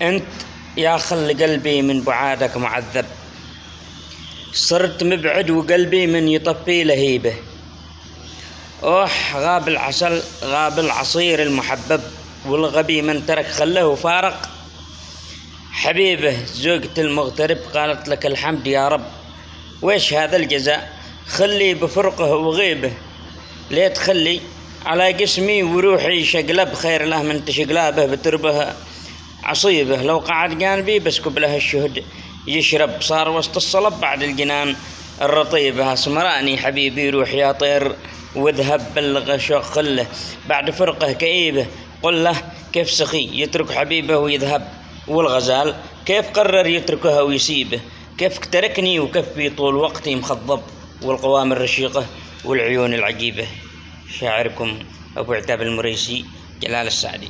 أنت يا خل قلبي من بعادك معذب، صرت مبعد وقلبي من يطفي لهيبه. أوح غاب العسل غاب العصير المحبب، والغبي من ترك خله وفارق حبيبه. زوجة المغترب قالت لك الحمد يا رب، ويش هذا الجزاء؟ خلي بفرقه وغيبه. ليه تخلي على جسمي وروحي شقلب، خير له من تشقلابه بتربه عصيبه. لو قعد جانبي بسكب له الشهد يشرب، صار وسط الصلب بعد الجنان الرطيبة. اسمراني حبيبي روح يا طير واذهب، بلغ شوق خله بعد فرقه كئيبه. قل له كيف سخي يترك حبيبه ويذهب، والغزال كيف قرر يتركها ويسيبه. كيف تركني وكيف بي طول وقتي مخضب، والقوام الرشيقة والعيون العجيبة. شاعركم أبو عتاب المريسي، جلال السعدي.